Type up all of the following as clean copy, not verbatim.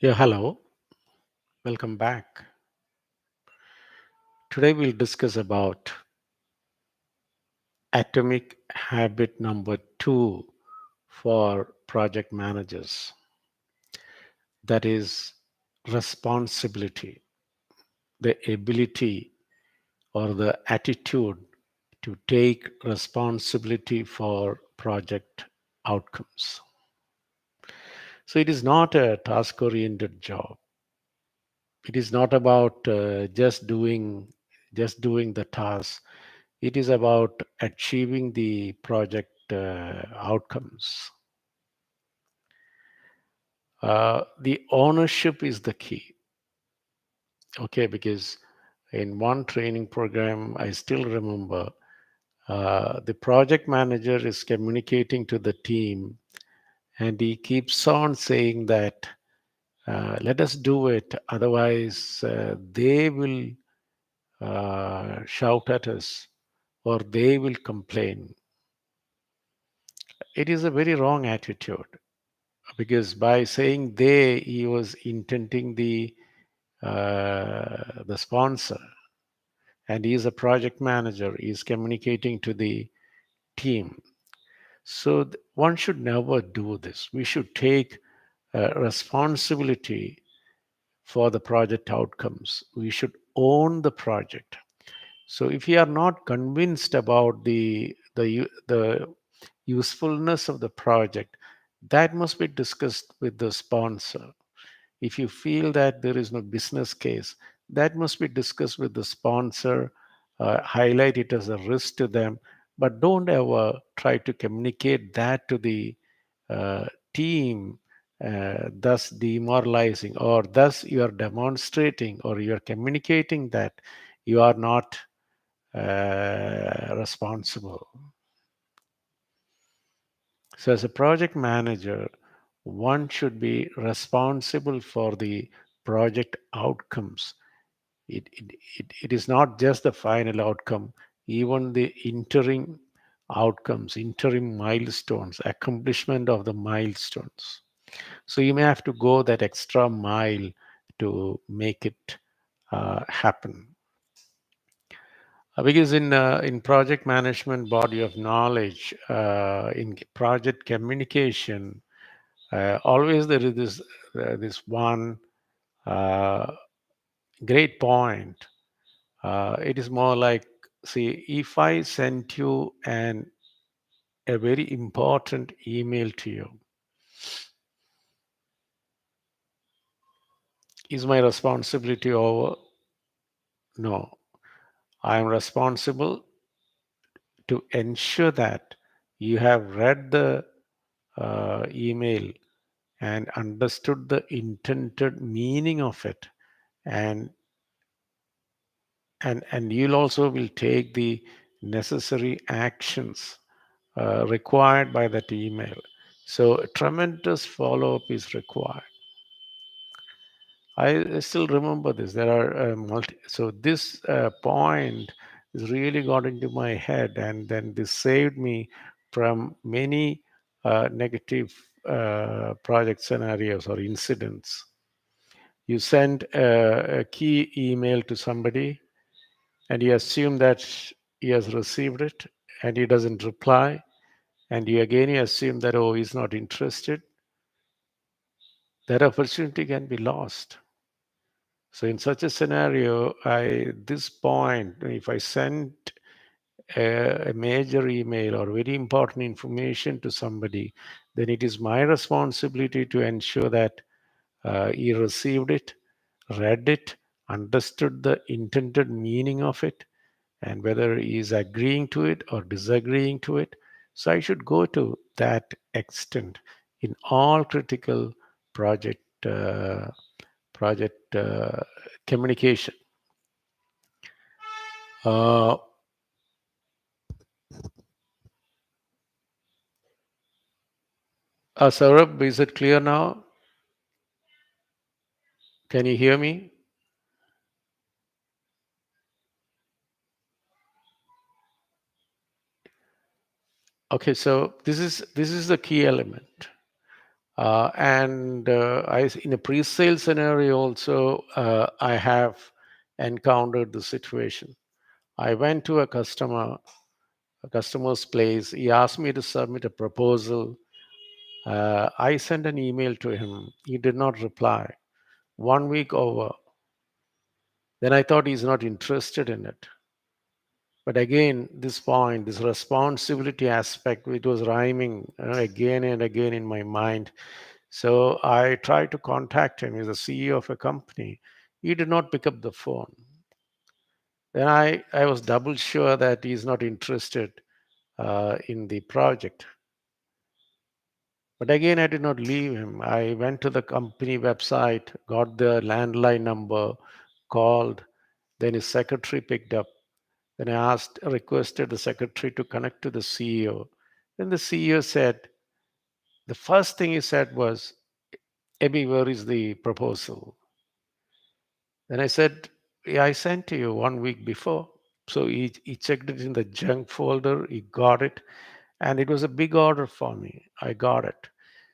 Yeah, hello. Welcome back. Today we'll discuss about atomic habit number 2 for project managers. That is responsibility, the ability or the attitude to take responsibility for project outcomes. So it is not a task oriented job. It is not about just doing the task. It is about achieving the project outcomes. The ownership is the key. Okay, because in one training program, I still remember the project manager is communicating to the team, and he keeps on saying that let us do it, otherwise they will shout at us or they will complain. It is a very wrong attitude because by saying they, he was intending the sponsor, and he is a project manager. He is communicating to the team. So one should never do this. We should take responsibility for the project outcomes. We should own the project. So if you are not convinced about the usefulness of the project, that must be discussed with the sponsor. If you feel that there is no business case, that must be discussed with the sponsor, highlight it as a risk to them, but don't ever try to communicate that to the uh, team, thus demoralizing, or thus you are demonstrating or you are communicating that you are not responsible. So, as a project manager, one should be responsible for the project outcomes. It is not just the final outcome, even the interim outcomes, interim milestones, accomplishment of the milestones. So, you may have to go that extra mile to make it happen. Because in project management body of knowledge, in project communication, always there is this one uh, great point. It is more like, see, if I sent you a very important email to you, is my responsibility over? No, I am responsible to ensure that you have read the email and understood the intended meaning of it, and and you'll also will take the necessary actions required by that email. So a tremendous follow-up is required. I still remember this. There are so this point is really got into my head, and then this saved me from many negative project scenarios or incidents. You send a key email to somebody, and you assume that he has received it, and he doesn't reply, and you assume that, oh, he's not interested. That opportunity can be lost. So in such a scenario, this point, if I send a major email or very important information to somebody, then it is my responsibility to ensure that he received it, read it, understood the intended meaning of it, and whether he is agreeing to it or disagreeing to it. So I should go to that extent in all critical project project communication. Uh, Saurabh, is it clear now? Can you hear me? Okay, so this is the key element. In a pre-sale scenario also, I have encountered the situation. I went to a customer's place. He asked me to submit a proposal. I sent an email to him. He did not reply. 1 week over. Then I thought he's not interested in it. But again, this point, this responsibility aspect, it was rhyming again and again in my mind. So I tried to contact him. He's the CEO of a company. He did not pick up the phone. Then I was double sure that he's not interested in the project. But again, I did not leave him. I went to the company website, got the landline number, called. Then his secretary picked up. Then I requested the secretary to connect to the CEO. Then the CEO said, the first thing he said was, Abby, where is the proposal? Then I said, yeah, I sent to you 1 week before. So he checked it in the junk folder, he got it, and it was a big order for me. I got it.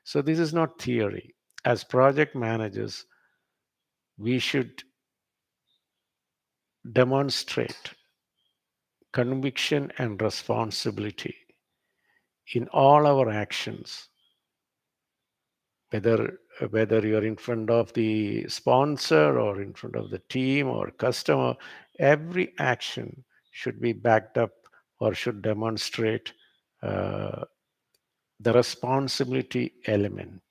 So this is not theory. As project managers, we should demonstrate conviction and responsibility in all our actions, whether you're in front of the sponsor or in front of the team or customer. Every action should be backed up or should demonstrate uh, the responsibility element.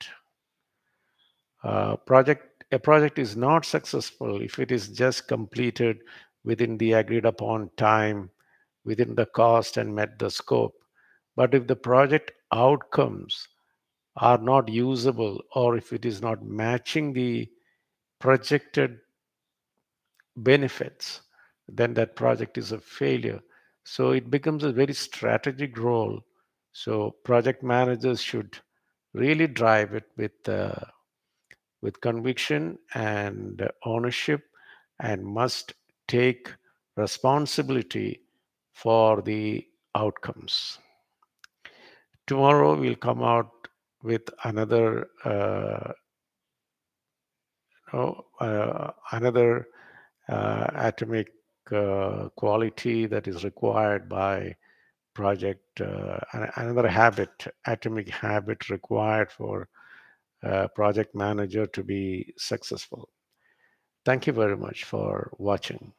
A project is not successful if it is just completed within the agreed upon time, within the cost and met the scope. But if the project outcomes are not usable, or if it is not matching the projected benefits, then that project is a failure. So it becomes a very strategic role. So project managers should really drive it with conviction and ownership, and must take responsibility for the outcomes. Tomorrow we'll come out with another atomic quality that is required by project, another atomic habit required for project manager to be successful. Thank you very much for watching.